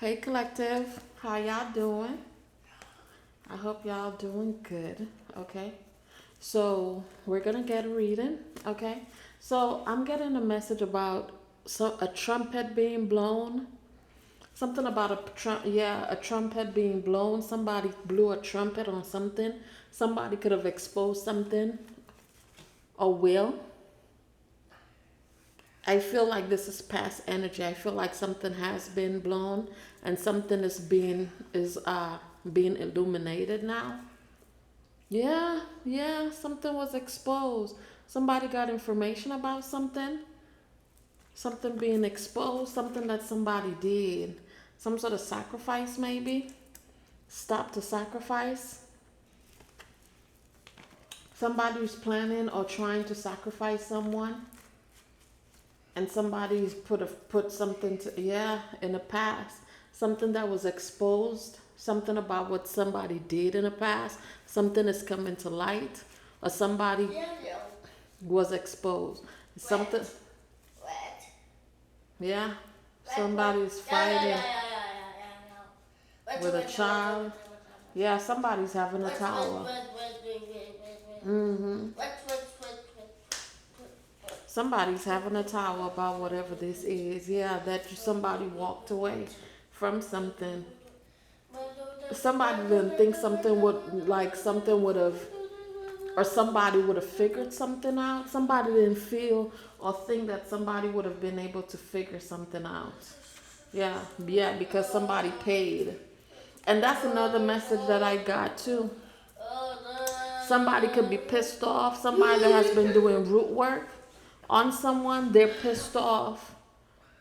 Hey collective, how y'all doing? I hope y'all doing good. Okay. So we're gonna get a reading. Okay. So I'm getting a message about a trumpet being blown. Something about a trumpet being blown. Somebody blew a trumpet on something. Somebody could have exposed something or will. I feel like this is past energy. I feel like something has been blown and something is being illuminated now. Yeah, yeah, something was exposed. Somebody got information about something, something being exposed, something that somebody did. Some sort of sacrifice maybe. Stop the sacrifice. Somebody who's planning or trying to sacrifice someone and somebody's put something to, yeah, in the past, something that was exposed, something about what somebody did in the past, something is coming to light, or somebody was exposed, something, yeah, somebody's fighting with a child, yeah, somebody's having a tower. Mm-hmm. Somebody's having a tower about whatever this is. Yeah, that somebody walked away from something. Somebody didn't think something would, like, something would have, or somebody would have figured something out. Somebody didn't feel or think that somebody would have been able to figure something out. Yeah, yeah, because somebody paid. And that's another message that I got too. Somebody could be pissed off. Somebody that has been doing root work on someone, they're pissed off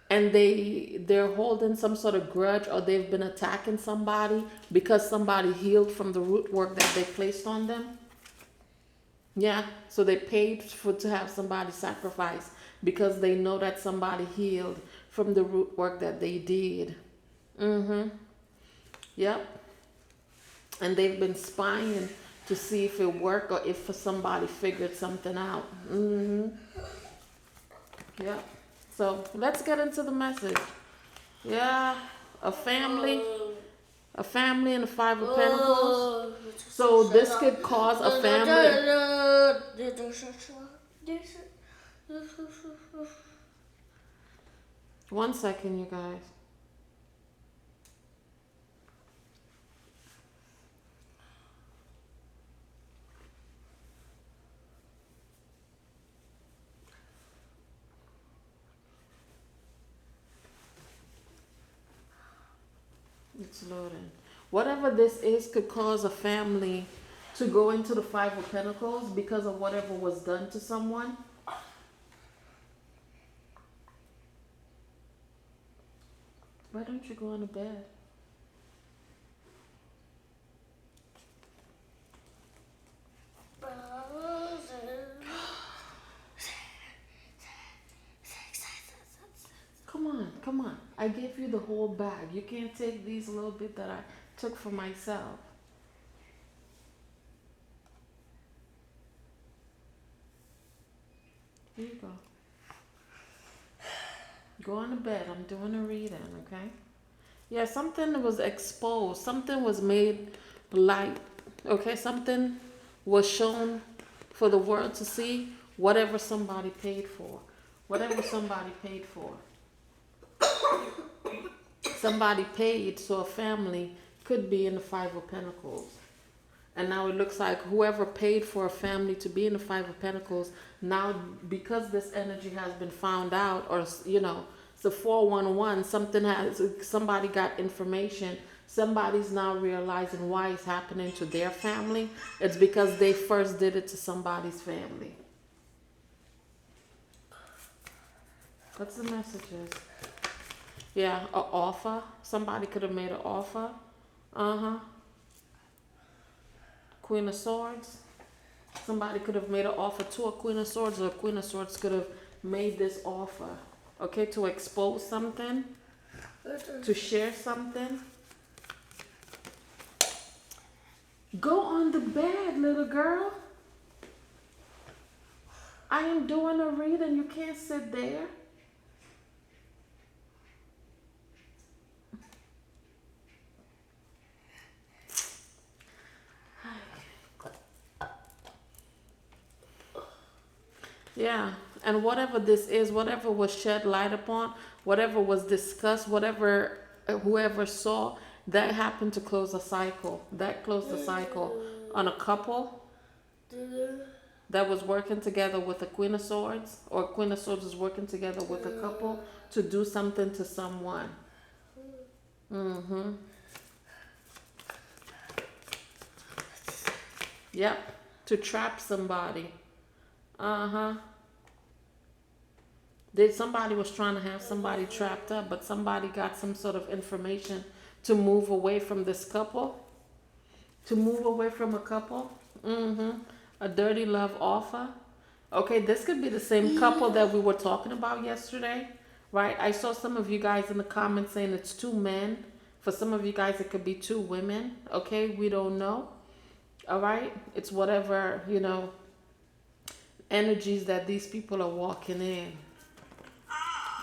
and they're holding some sort of grudge, or they've been attacking somebody because somebody healed from the root work that they placed on them. Yeah, so they paid for to have somebody sacrifice because they know that somebody healed from the root work that they did. Mm-hmm. Yep. And they've been spying to see if it worked or if somebody figured something out. Mm-hmm. Yep. So let's get into the message. Yeah, a family, a family in the Five of Pentacles. So this could cause a family. One second, you guys. It's loading. Whatever this is could cause a family to go into the Five of Pentacles because of whatever was done to someone. Why don't you go on to bed? Come on, come on. I gave you the whole bag. You can't take these little bit that I took for myself. Here you go. Go on to bed. I'm doing a reading, okay? Yeah, something was exposed. Something was made light. Okay, something was shown for the world to see. Whatever somebody paid for. Whatever somebody paid for. Somebody paid so a family could be in the Five of Pentacles. And now it looks like whoever paid for a family to be in the Five of Pentacles, now because this energy has been found out, or it's a 411, somebody got information. Somebody's now realizing why it's happening to their family. It's because they first did it to somebody's family. What's the messages? Yeah, an offer. Somebody could have made an offer. Uh-huh. Queen of Swords. Somebody could have made an offer to a Queen of Swords, or a Queen of Swords could have made this offer. Okay, to expose something, to share something. Go on the bed, little girl. I am doing a reading. You can't sit there. Yeah. And whatever this is, whatever was shed light upon, whatever was discussed, whatever whoever saw, that happened to close a cycle. That closed the cycle on a couple that was working together with a Queen of Swords, or Queen of Swords is working together with a couple to do something to someone. Mm-hmm. Yep. To trap somebody. Uh-huh. Somebody was trying to have somebody trapped up, but somebody got some sort of information to move away from this couple. To move away from a couple. Mm-hmm. A dirty love offer. Okay, this could be the same couple that we were talking about yesterday, right? I saw some of you guys in the comments saying it's two men. For some of you guys, it could be two women. Okay, we don't know. All right, it's whatever, energies that these people are walking in.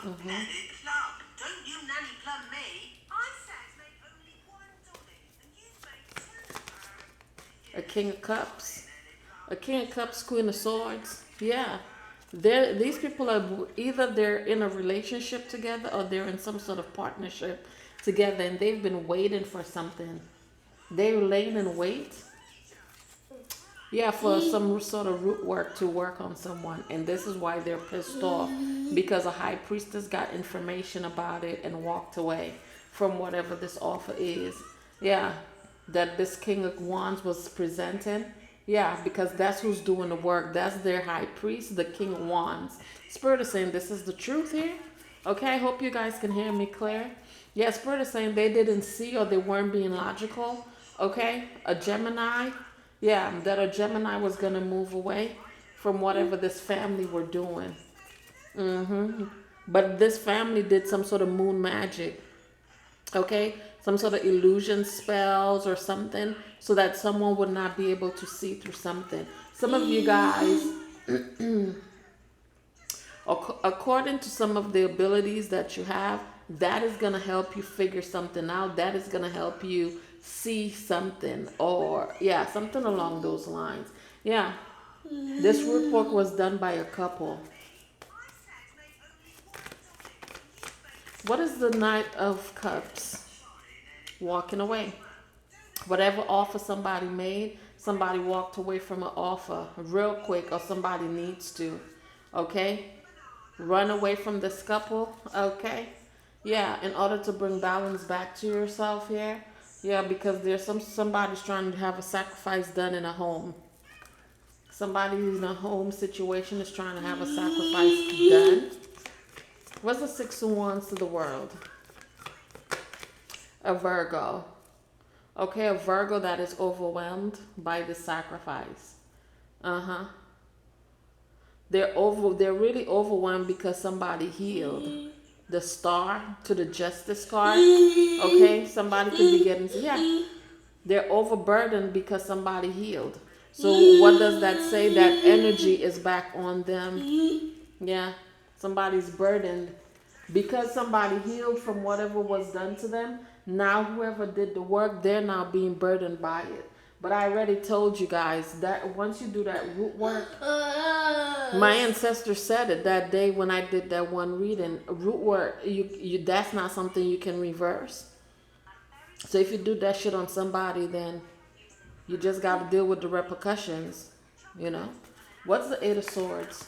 Mm-hmm. Nanny Plum. Don't you Nanny Plum me. I said make only $1 and you made 2. A King of Cups. A King of Cups, Queen of Swords. Yeah. These people are either they're in a relationship together or they're in some sort of partnership together, and they've been waiting for something. They're laying in wait. Yeah, for some sort of root work to work on someone. And this is why they're pissed off, because a high priestess got information about it and walked away from whatever this offer is. Yeah, that this King of Wands was presenting. Yeah, because that's who's doing the work. That's their high priest, the King of Wands. Spirit is saying this is the truth here. Okay, I hope you guys can hear me clear. Yeah, Spirit is saying they didn't see or they weren't being logical. Okay, a Gemini. Yeah, that a Gemini was going to move away from whatever this family were doing. Mm-hmm. But this family did some sort of moon magic. Okay? Some sort of illusion spells or something so that someone would not be able to see through something. Some of you guys, according to some of the abilities that you have, that is going to help you figure something out. That is going to help you see something, or yeah, something along those lines. Yeah, this root work was done by a couple. What is the Knight of Cups? Walking away. Whatever offer somebody made, somebody walked away from an offer real quick, or somebody needs to. Okay, run away from this couple. Okay, yeah, in order to bring balance back to yourself here. Yeah, because there's somebody's trying to have a sacrifice done in a home. Somebody who's in a home situation is trying to have a sacrifice done. What's the Six of Wands to the world? A Virgo. Okay, a Virgo that is overwhelmed by the sacrifice. Uh-huh. They're really overwhelmed because somebody healed. The Star to the Justice card. Okay, somebody could be getting, yeah. They're overburdened because somebody healed. So what does that say? That energy is back on them. Yeah, somebody's burdened because somebody healed from whatever was done to them. Now whoever did the work, they're now being burdened by it. But I already told you guys that once you do that root work, my ancestor said it that day when I did that one reading. Root work, you that's not something you can reverse. So if you do that shit on somebody, then you just got to deal with the repercussions. What's the Eight of Swords?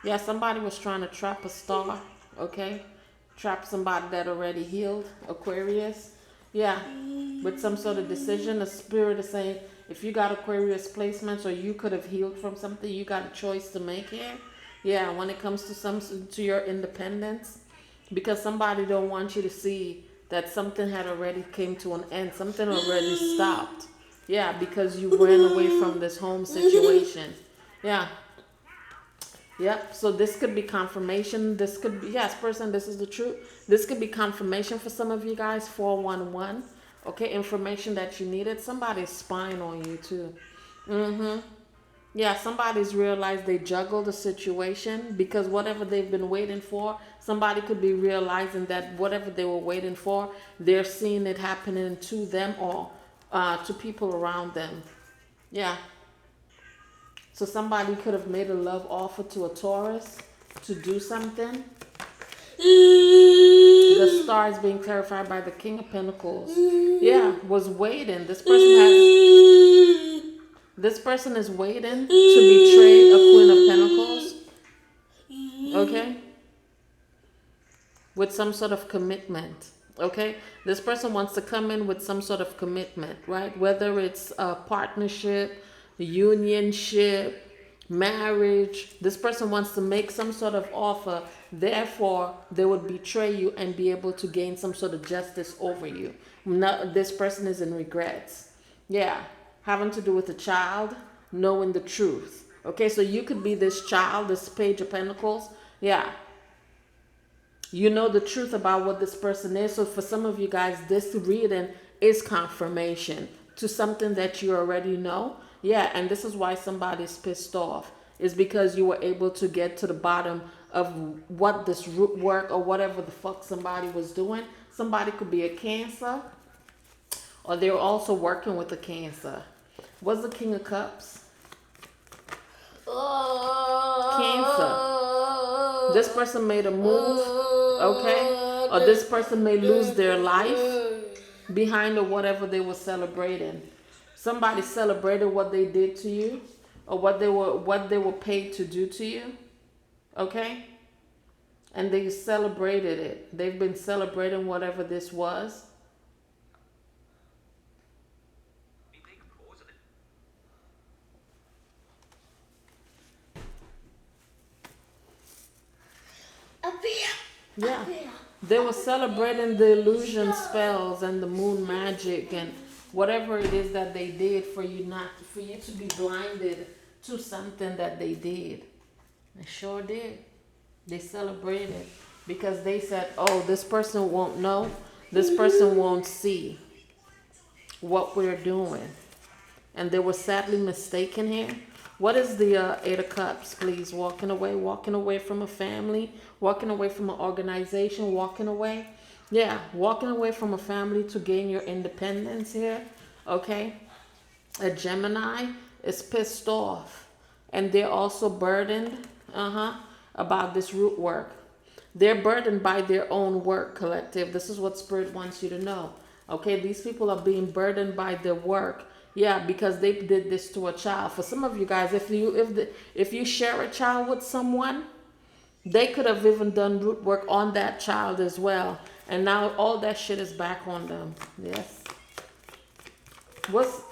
Yeah, somebody was trying to trap a star. Okay, trap somebody that already healed. Aquarius. Yeah, with some sort of decision. The spirit is saying, if you got Aquarius placements or you could have healed from something, you got a choice to make here. Yeah, when it comes to your independence, because somebody don't want you to see that something had already came to an end. Something already stopped. Yeah, because you ran away from this home situation. Yeah. Yep. So this could be confirmation. This could be, yes, person, this is the truth. This could be confirmation for some of you guys. 411. Okay, information that you needed. Somebody's spying on you too. Mm-hmm. Yeah, somebody's realized they juggled the situation because whatever they've been waiting for, somebody could be realizing that whatever they were waiting for, they're seeing it happening to them or to people around them. Yeah. So somebody could have made a love offer to a Taurus to do something. The star is being clarified by the King of Pentacles. Yeah, was waiting. This person is waiting to betray a Queen of Pentacles. Okay? With some sort of commitment. Okay? This person wants to come in with some sort of commitment, right? Whether it's a partnership, unionship, marriage. This person wants to make some sort of offer. Therefore, they would betray you and be able to gain some sort of justice over you. This person is in regrets. Yeah. Having to do with a child, knowing the truth. Okay, so you could be this child, this Page of Pentacles. Yeah. You know the truth about what this person is. So for some of you guys, this reading is confirmation to something that you already know. Yeah, and this is why somebody's pissed off. Is because you were able to get to the bottom of what this root work or whatever the fuck somebody was doing. Somebody could be a Cancer, or they're also working with a Cancer. What's the King of Cups? Cancer. This person made a move, okay? Or this person may lose their life behind or whatever they were celebrating. Somebody celebrated what they did to you or what they were paid to do to you, okay? And they celebrated it. They've been celebrating whatever this was. Yeah. They were celebrating the illusion spells and the moon magic and whatever it is that they did for you to be blinded to something that they did. They sure did. They celebrated because they said, oh, this person won't know. This person won't see what we're doing. And they were sadly mistaken here. What is the Eight of Cups, please? Walking away from a family, walking away from an organization, walking away. Yeah, walking away from a family to gain your independence here, okay? A Gemini is pissed off, and they're also burdened, about this root work. They're burdened by their own work, collective. This is what Spirit wants you to know, okay? These people are being burdened by their work. Yeah, because they did this to a child. For some of you guys, if you share a child with someone, they could have even done root work on that child as well. And now all that shit is back on them. Yes. What's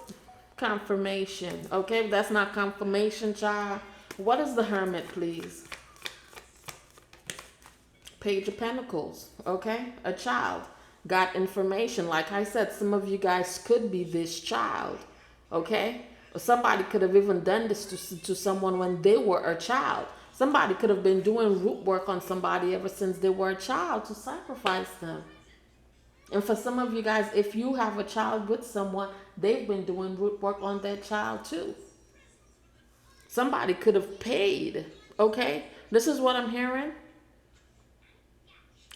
confirmation? Okay, if that's not confirmation, child. What is the Hermit, please? Page of Pentacles. Okay, a child got information. Like I said, some of you guys could be this child. Okay, or somebody could have even done this to someone when they were a child. Somebody could have been doing root work on somebody ever since they were a child to sacrifice them. And for some of you guys, if you have a child with someone, they've been doing root work on that child too. Somebody could have paid. Okay, this is what I'm hearing.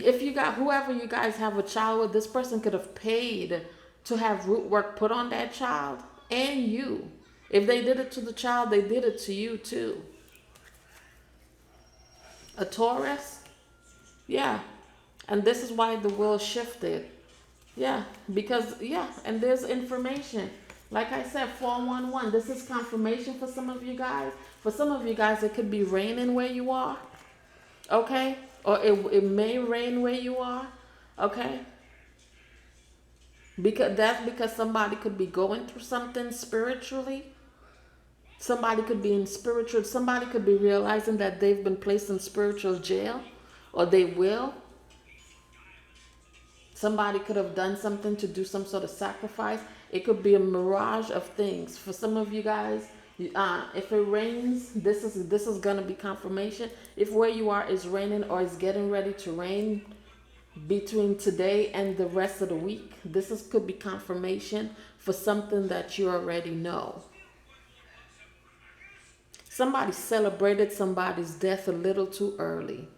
If you got whoever you guys have a child with, this person could have paid to have root work put on that child and you. If they did it to the child, they did it to you too. A Taurus? Yeah. And this is why the will shifted. Yeah. Because, yeah. And there's information. Like I said, 411. This is confirmation for some of you guys. For some of you guys, it could be raining where you are. Okay? Or it may rain where you are. Okay? Because somebody could be going through something spiritually. Somebody could be in spiritual. Somebody could be realizing that they've been placed in spiritual jail, or they will. Somebody could have done something to do some sort of sacrifice. It could be a mirage of things. For some of you guys, if it rains, this is gonna be confirmation. If where you are is raining or is getting ready to rain, between today and the rest of the week, could be confirmation for something that you already know. Somebody celebrated somebody's death a little too early.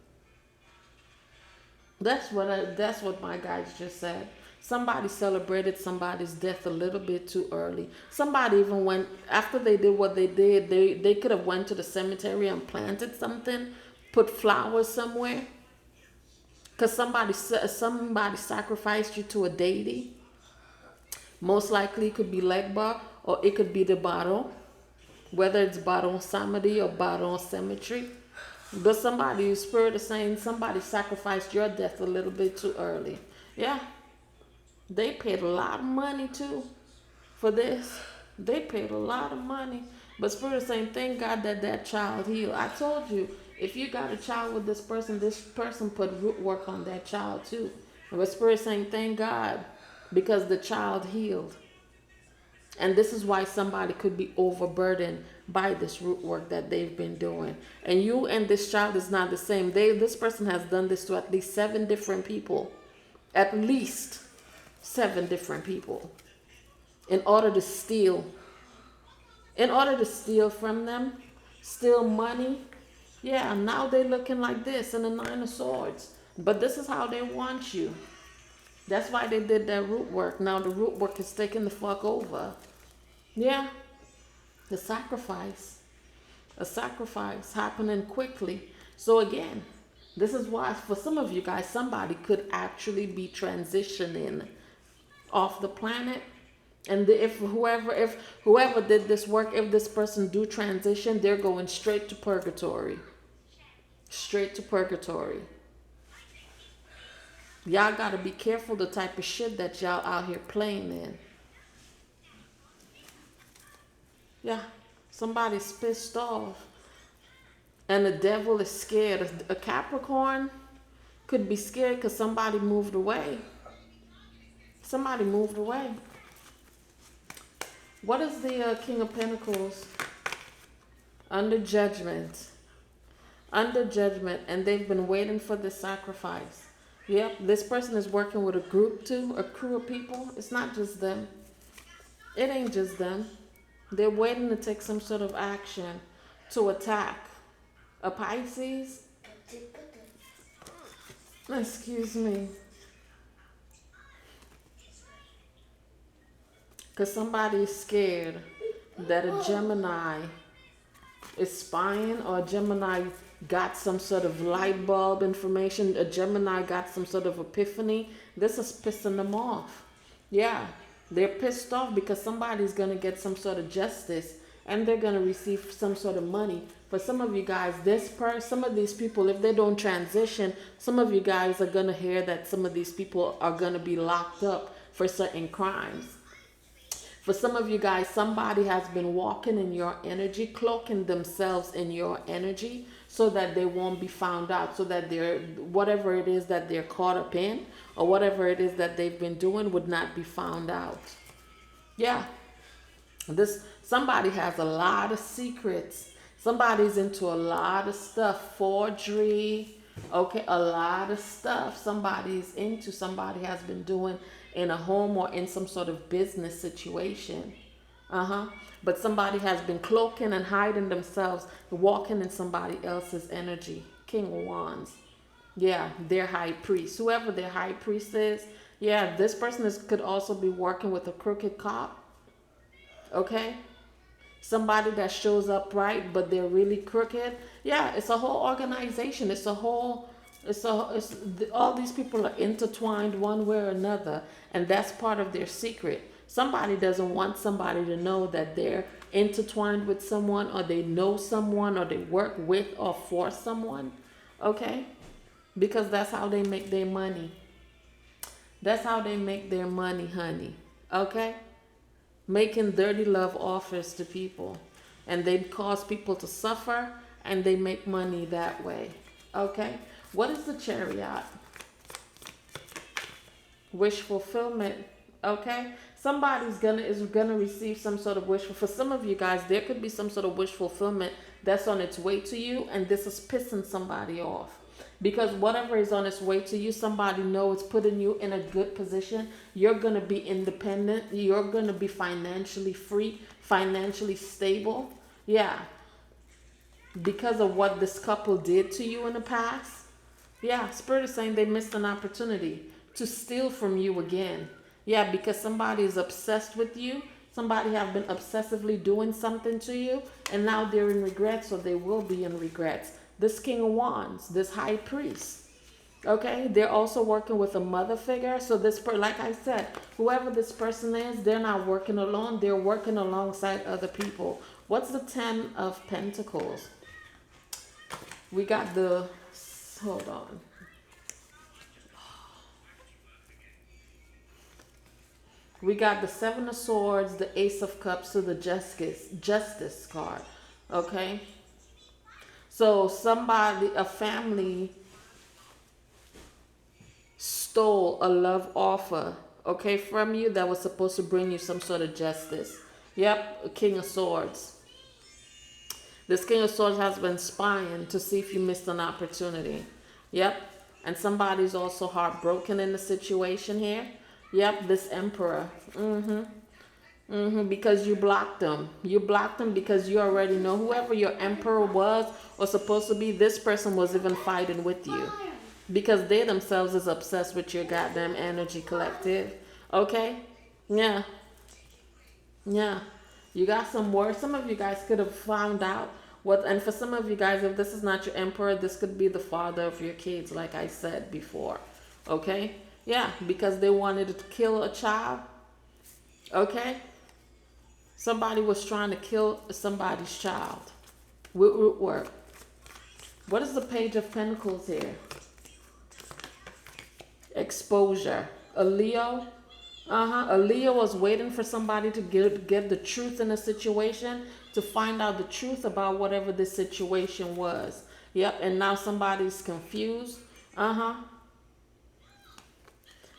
That's what my guys just said. Somebody celebrated somebody's death a little bit too early. Somebody even went after they did what they did. They could have went to the cemetery and planted something, put flowers somewhere. Cause somebody sacrificed you to a deity. Most likely it could be Legba or it could be the Baron, whether it's Baron Samedi or Baron Cemetery. But somebody, spirit is saying somebody sacrificed your death a little bit too early. Yeah, they paid a lot of money too for this. They paid a lot of money. But spirit is saying, thank God that that child healed. I told you, if you got a child with this person put root work on that child too. But spirit is saying, thank God, because the child healed. And this is why somebody could be overburdened by this root work that they've been doing. And you and this child is not the same. This person has done this to at least 7 different people. At least 7 different people. In order to steal. In order to steal from them. Steal money. Yeah, now they're looking like this in the 9 of Swords. But this is how they want you. That's why they did that root work. Now the root work is taking the fuck over. Yeah. The sacrifice. A sacrifice happening quickly. So again, this is why for some of you guys, somebody could actually be transitioning off the planet. And if whoever did this work, if this person do transition, they're going straight to purgatory. Straight to purgatory. Y'all gotta be careful the type of shit that y'all out here playing in. Yeah, somebody's pissed off. And the devil is scared. A Capricorn could be scared because somebody moved away. Somebody moved away. What is the King of Pentacles? Under judgment. Under judgment. And they've been waiting for the sacrifice. Yep, this person is working with a group too, a crew of people. It's not just them. It ain't just them. They're waiting to take some sort of action to attack a Pisces. Excuse me. Because somebody is scared that a Gemini is spying, or a Gemini got some sort of light bulb information. A Gemini got some sort of epiphany. This is pissing them off. Yeah, they're pissed off because somebody's going to get some sort of justice and they're going to receive some sort of money. For some of you guys, some of these people, if they don't transition, some of you guys are going to hear that some of these people are going to be locked up for certain crimes. For some of you guys, somebody has been walking in your energy, cloaking themselves in your energy so that they won't be found out, so that whatever it is that they're caught up in or whatever it is that they've been doing would not be found out. Yeah. Somebody has a lot of secrets. Somebody's into a lot of stuff. Forgery. Okay, a lot of stuff somebody's into. Somebody has been doing in a home or in some sort of business situation. But somebody has been cloaking and hiding themselves, walking in somebody else's energy. King of Wands. Yeah, their high priest. Whoever their high priest is. Yeah, this person could also be working with a crooked cop. Okay? Somebody that shows up right, but they're really crooked. Yeah, it's a whole organization. All these people are intertwined one way or another, and that's part of their secret. Somebody doesn't want somebody to know that they're intertwined with someone, or they know someone, or they work with or for someone. Okay? Because that's how they make their money. That's how they make their money, honey. Okay? Making dirty love offers to people, and they cause people to suffer, and they make money that way. Okay? What is the Chariot? Wish fulfillment. Okay? Somebody's gonna receive some sort of wish. For some of you guys, there could be some sort of wish fulfillment that's on its way to you, and this is pissing somebody off. Because whatever is on its way to you, somebody knows it's putting you in a good position. You're going to be independent. You're going to be financially free, financially stable. Yeah. Because of what this couple did to you in the past. Yeah, Spirit is saying they missed an opportunity to steal from you again. Yeah, because somebody is obsessed with you. Somebody have been obsessively doing something to you, and now they're in regrets, or they will be in regrets. This King of Wands, this High Priest. Okay, they're also working with a mother figure. So like I said, whoever this person is, they're not working alone. They're working alongside other people. What's the Ten of Pentacles? We got the, hold on. We got the Seven of Swords, the Ace of Cups, to the Justice card. Okay, so somebody, a family, stole a love offer, okay, from you that was supposed to bring you some sort of justice. Yep, a King of Swords. This King of Swords has been spying to see if you missed an opportunity. Yep, and somebody's also heartbroken in the situation here. Yep, this Emperor. Because you blocked them. You blocked them because you already know whoever your Emperor was or supposed to be, this person was even fighting with you. Because they themselves is obsessed with your goddamn energy, collective. Okay? Yeah. Yeah. You got some words. Some of you guys could have found out what, and for some of you guys, if this is not your Emperor, this could be the father of your kids, like I said before. Okay? Yeah, because they wanted to kill a child. Okay? Somebody was trying to kill somebody's child with root work. What is the Page of Pentacles here? Exposure. A Leo. A Leo was waiting for somebody to get the truth in a situation, to find out the truth about whatever this situation was. Yep, and now somebody's confused.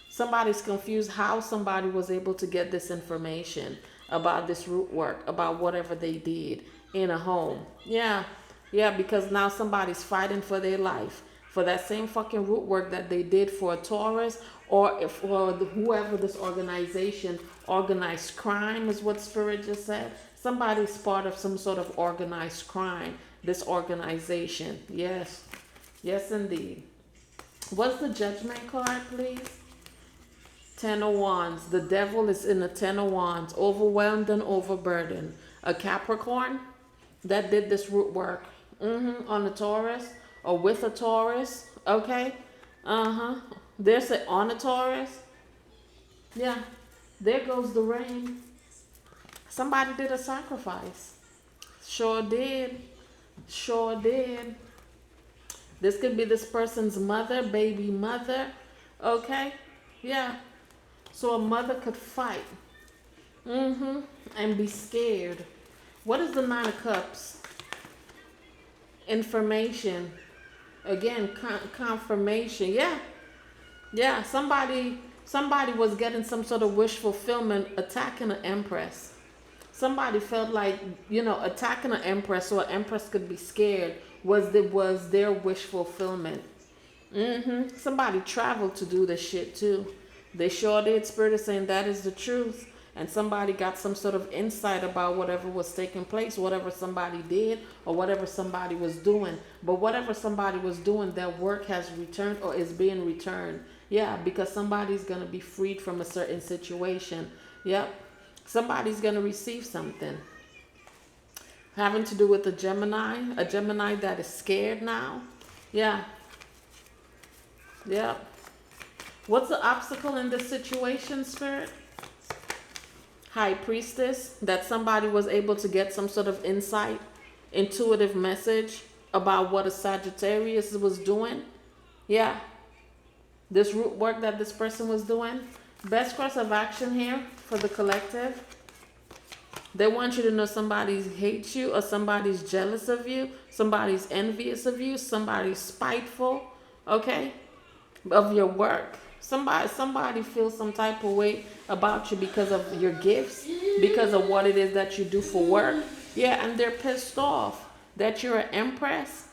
Somebody's confused how somebody was able to get this information about this root work, about whatever they did in a home. Yeah, because now somebody's fighting for their life, for that same fucking root work that they did for a Taurus, or for whoever this organization, organized crime is what Spirit just said. Somebody's part of some sort of organized crime, this organization. Yes, yes indeed. What's the Judgment card, please? Ten of Wands. The devil is in the Ten of Wands, overwhelmed and overburdened. A Capricorn that did this root work on a Taurus or with a Taurus. Okay. There's an on a Taurus. Yeah. There goes the rain. Somebody did a sacrifice. Sure did. Sure did. This could be this person's mother, baby mother. Okay. Yeah. So a mother could fight. And be scared. What is the Nine of Cups? Information. Again, confirmation. Yeah. Somebody was getting some sort of wish fulfillment, attacking an Empress. Somebody felt like, attacking an Empress, so an Empress could be scared, was their wish fulfillment. Somebody traveled to do this shit too. They sure did. Spirit is saying that is the truth. And somebody got some sort of insight about whatever was taking place, whatever somebody did, or whatever somebody was doing. But whatever somebody was doing, their work has returned or is being returned. Yeah, because somebody's going to be freed from a certain situation. Yep. Somebody's going to receive something. Having to do with a Gemini that is scared now. Yeah. Yep. What's the obstacle in this situation, Spirit? High Priestess, that somebody was able to get some sort of insight, intuitive message about what a Sagittarius was doing. Yeah. This root work that this person was doing. Best course of action here for the collective. They want you to know somebody hates you, or somebody's jealous of you, somebody's envious of you, somebody's spiteful, okay, of your work. Somebody feels some type of way about you because of your gifts, because of what it is that you do for work. Yeah, and they're pissed off that you're an Empress.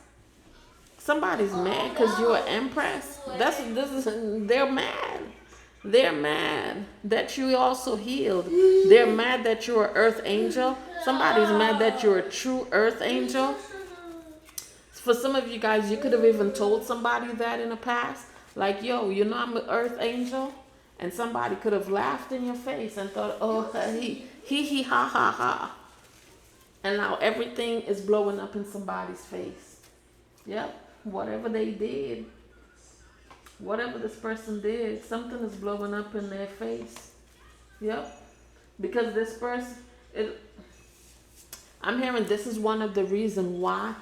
Somebody's mad because you're an Empress. They're mad. They're mad that you also healed. They're mad that you're an Earth Angel. Somebody's mad that you're a true Earth Angel. For some of you guys, you could have even told somebody that in the past. Like, yo, I'm an Earth Angel. And somebody could have laughed in your face and thought, oh, he, ha, ha, ha. And now everything is blowing up in somebody's face. Yep, whatever they did, whatever this person did, something is blowing up in their face. Yep, because this person, I'm hearing this is one of the reasons why.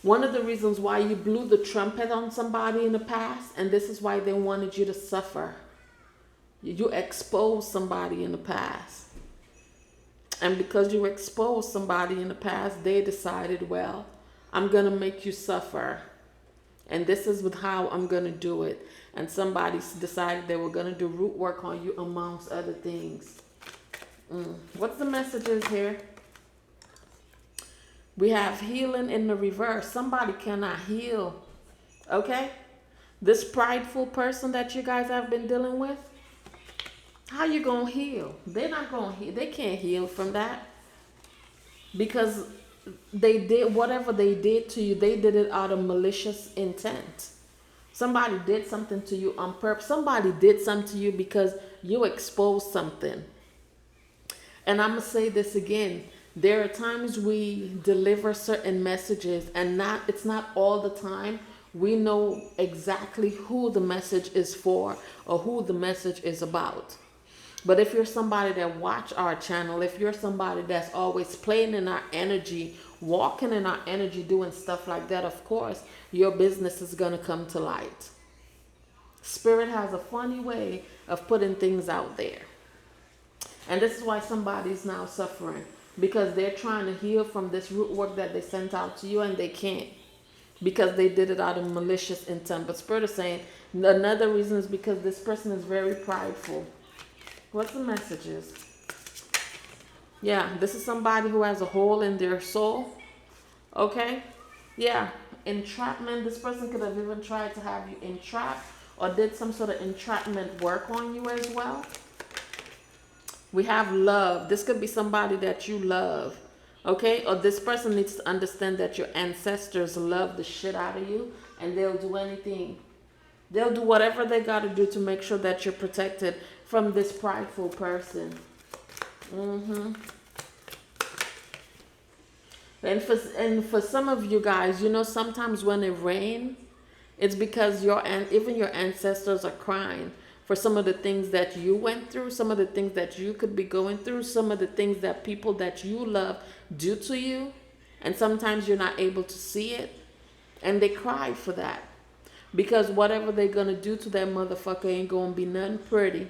One of the reasons why you blew the trumpet on somebody in the past, and this is why they wanted you to suffer. You exposed somebody in the past. And because you exposed somebody in the past, they decided, well, I'm going to make you suffer. And this is with how I'm going to do it. And somebody decided they were going to do root work on you amongst other things. What's the messages here? We have healing in the reverse. Somebody cannot heal. Okay? This prideful person that you guys have been dealing with, how you going to heal? They're not going to heal. They can't heal from that. Because they did whatever they did to you, they did it out of malicious intent. Somebody did something to you on purpose. Somebody did something to you because you exposed something. And I'm going to say this again. There are times we deliver certain messages and it's not all the time we know exactly who the message is for or who the message is about. But if you're somebody that watch our channel, if you're somebody that's always playing in our energy, walking in our energy, doing stuff like that, of course, your business is going to come to light. Spirit has a funny way of putting things out there. And this is why somebody's now suffering. Because they're trying to heal from this root work that they sent out to you and they can't. Because they did it out of malicious intent. But Spirit is saying another reason is because this person is very prideful. What's the messages? Yeah, this is somebody who has a hole in their soul. Okay? Yeah, entrapment. This person could have even tried to have you entrapped or did some sort of entrapment work on you as well. We have love. This could be somebody that you love. Okay? Or this person needs to understand that your ancestors love the shit out of you and they'll do anything. They'll do whatever they got to do to make sure that you're protected from this prideful person. And for some of you guys, you know, sometimes when it rains, it's because even your ancestors are crying for some of the things that you went through, some of the things that you could be going through, some of the things that people that you love do to you. And sometimes you're not able to see it. And they cry for that. Because whatever they're going to do to that motherfucker ain't going to be nothing pretty.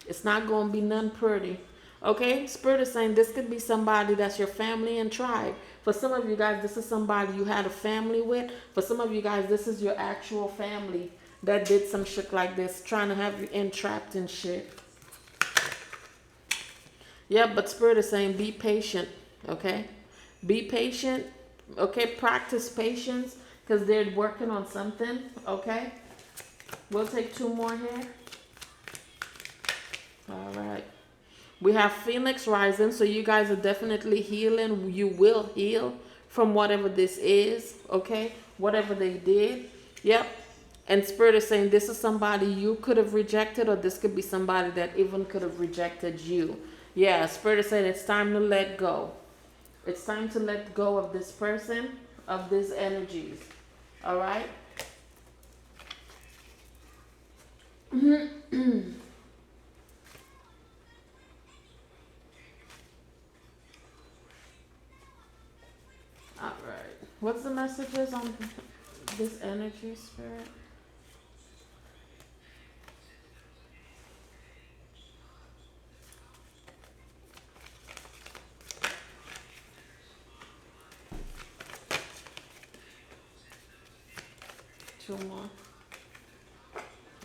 It's not going to be nothing pretty. Okay? Spirit is saying this could be somebody that's your family and tribe. For some of you guys, this is somebody you had a family with. For some of you guys, this is your actual family that did some shit like this, trying to have you entrapped in shit. Yeah, but Spirit is saying be patient, okay? Be patient, okay? Practice patience, because they're working on something, okay? We'll take two more here. All right. We have Phoenix rising, so you guys are definitely healing. You will heal from whatever this is, okay? Whatever they did. Yep. And Spirit is saying this is somebody you could have rejected, or this could be somebody that even could have rejected you. Yeah, Spirit is saying it's time to let go. It's time to let go of this person, of these energies. All right? All right. What's the messages on this energy, Spirit? Two more.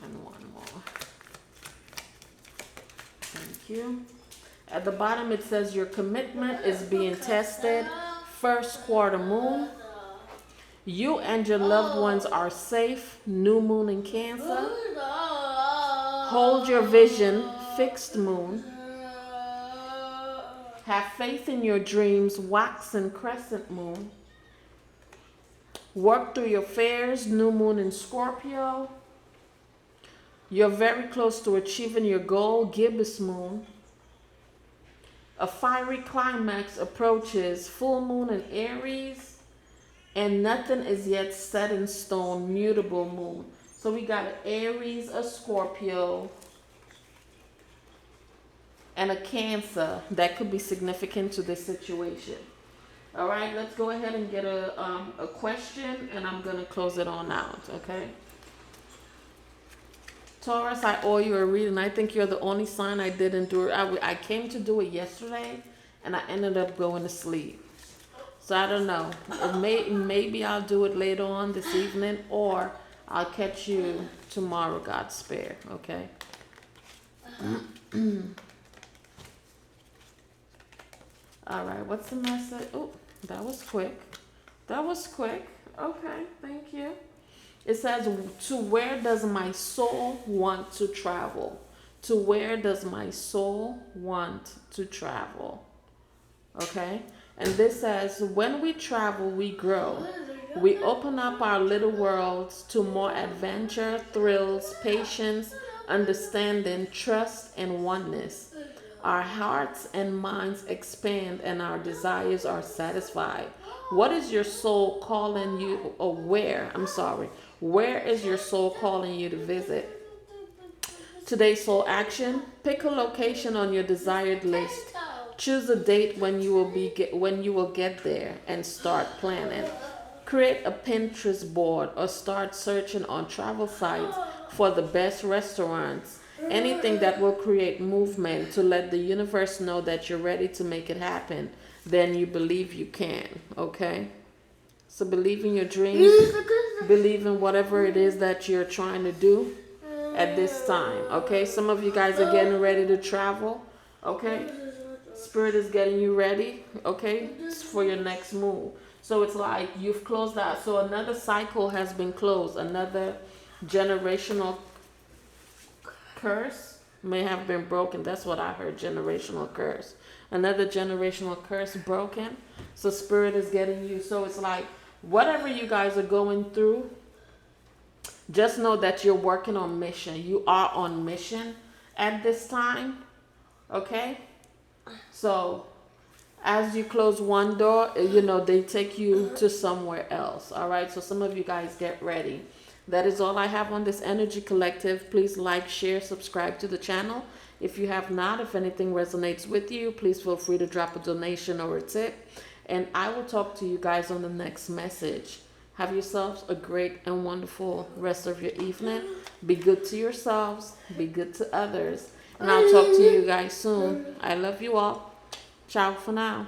And one more. Thank you. At the bottom it says your commitment is being tested. First quarter moon. You and your loved ones are safe. New moon in Cancer. Hold your vision. Fixed moon. Have faith in your dreams. Wax and crescent moon. Work through your fears. New moon in Scorpio. You're very close to achieving your goal, gibbous moon. A fiery climax approaches, full moon in Aries, and nothing is yet set in stone, mutable moon. So we got an Aries, a Scorpio, and a Cancer that could be significant to this situation. All right, let's go ahead and get a question, and I'm going to close it on out, okay? Taurus, I owe you a reading. I think you're the only sign I didn't do it. I came to do it yesterday, and I ended up going to sleep. So I don't know. Maybe I'll do it later on this evening, or I'll catch you tomorrow, God spare, okay? All right, what's the message? Oh, that was quick. That was quick. Okay, thank you. It says, to where does my soul want to travel? To where does my soul want to travel? Okay? And this says, when we travel, we grow. We open up our little worlds to more adventure, thrills, patience, understanding, trust, and oneness. Our hearts and minds expand and our desires are satisfied. What is your soul calling you, or where is your soul calling you to visit? Today's soul action, pick a location on your desired list. Choose a date when you will get there and start planning. Create a Pinterest board or start searching on travel sites for the best restaurants. Anything that will create movement to let the universe know that you're ready to make it happen. Then you believe you can, okay? So believe in your dreams, believe in whatever it is that you're trying to do at this time, okay? Some of you guys are getting ready to travel, okay? Spirit is getting you ready, okay, for your next move. So it's like you've closed out. So another cycle has been closed. Another generational curse may have been broken. That's what I heard, generational curse. Another generational curse broken. So Spirit is getting you. So it's like whatever you guys are going through, just know that you're working on mission. You are on mission at this time, okay? So as you close one door, they take you to somewhere else. All right. So some of you guys get ready. That is all I have on this Energy Collective. Please like, share, subscribe to the channel. If you have not, if anything resonates with you, please feel free to drop a donation or a tip. And I will talk to you guys on the next message. Have yourselves a great and wonderful rest of your evening. Be good to yourselves. Be good to others. And I'll talk to you guys soon. I love you all. Ciao for now.